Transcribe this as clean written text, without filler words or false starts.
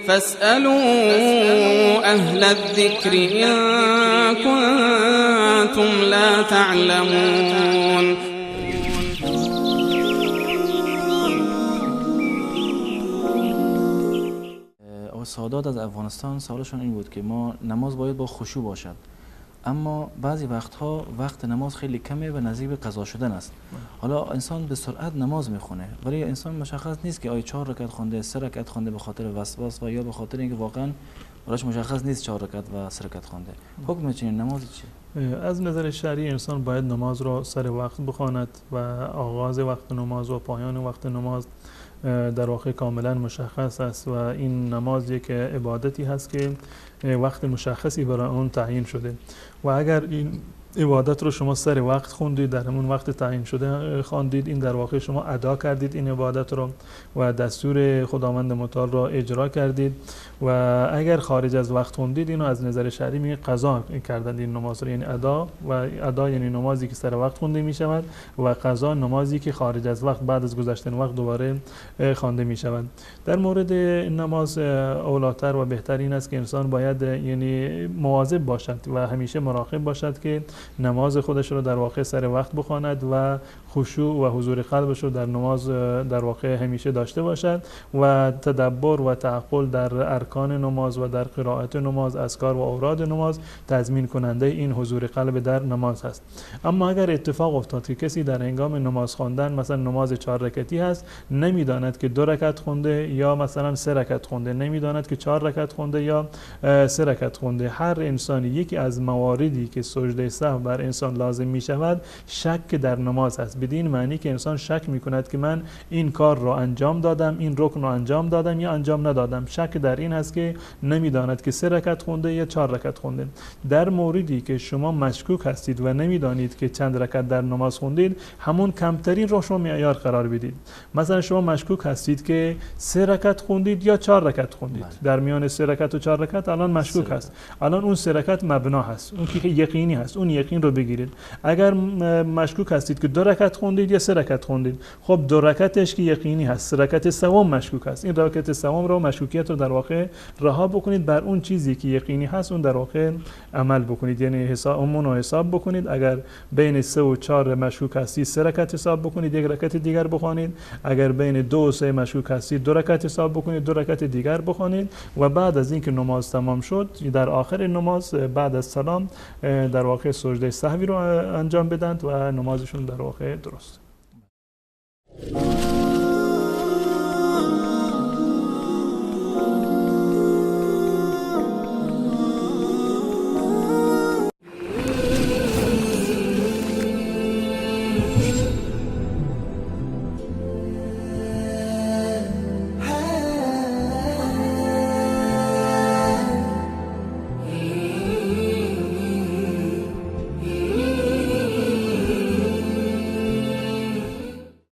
فاسألوا أهل الذكر إن كنتم لا تعلمون. سادات از افغانستان سوالشون این بود که ما نماز باید با خشوع باشد، اما بعضی وقتها وقت نماز خیلی کمه و نزدیک به قضا شدن است. حالا انسان به سرعت نماز میخونه ولی انسان مشخص نیست که آیا 4 رکعت خوانده 3 رکعت خوانده به خاطر وسواس و یا به خاطر اینکه واقعا براش مشخص نیست 4 رکعت و 3 رکعت خوانده. حکم چنین نمازی چیه؟ از نظر شرعی انسان باید نماز را سر وقت بخواند و آغاز وقت نماز و پایان وقت نماز در واقع کاملا مشخص است و این نماز یک عبادتی هست که وقت مشخصی برای اون تعیین شده و اگر این عبادت رو شما سر وقت خوندید، در همون وقت تعیین شده خواندید، این در واقع شما ادا کردید این عبادت رو و دستور خداوند متعال را اجرا کردید و اگر خارج از وقت خوندید اینو از نظر شرعی میگه قضا کردن این نماز رو، یعنی ادا یعنی نمازی که سر وقت خونده می شود و قضا نمازی که خارج از وقت بعد از گذشتن وقت دوباره خوانده می شود. در مورد نماز اولاتر و بهتر این است که انسان باید یعنی مواظب باشد و همیشه مراقب باشد که نماز خودش رو در واقع سر وقت بخواند و خشوع و حضور قلبش رو در نماز در واقع همیشه داشته باشد و تدبر و تعقل در ارکان نماز و در قرائت نماز، اذکار و اوراد نماز تضمین کننده این حضور قلب در نماز هست. اما اگر اتفاق افتاد که کسی در هنگام نماز خواندن مثلا نماز 4 رکعتی هست نمیداند که 2 رکعت خونده یا مثلا 3 رکعت خونده، نمیداند که 4 رکعت خونده یا 3 رکعت خونده، هر انسانی یکی از مواردی که سجده سهو بر انسان لازم می شود شک در نماز است. بدین معنی که انسان شک می کند که من این کار رو انجام دادم، این رکن رو انجام دادم یا انجام ندادم. شک در این هست که نمیداند که 3 رکعت خونده یا 4 رکعت خونده. در موردی که شما مشکوک هستید و نمیدانید که چند رکعت در نماز خوندید، همون کمترین رو شما معیار قرار بدید. مثلا شما مشکوک هستید که 3 رکعت خوندید یا 4 رکعت خوندید، در میان 3 رکعت و 4 رکعت الان مشکوک هست، الان اون 3 رکعت مبنا هست، اون که یقینی هست، اون یقین رو بگیرید. اگر مشکوک هستید که 2 رکعت خوندید یا 3 رکعت خوندید، خب 2 رکعتش که یقینی هست، 3 رکعت سوم مشکوک هست، این رکعت سوم رو مشکوکیت رو در واقع رها بکنید، بر اون چیزی که یقینی هست اون در واقع عمل بکنید، یعنی حساب رو حساب بکنید. اگر بین 3 و 4 مشکوک هستید 3 رکعت حساب بکنید، 1 رکعت دیگر بخوانید. اگر بین 2 و 3 مشکوک هستید 2 رکعت حساب بکنید، 2 رکعت دیگر بخوانید و بعد از اینکه نماز تمام شد در آخر نماز بعد از سلام در واقع سجده سهوی رو انجام بدند و نمازشون در واقع درست.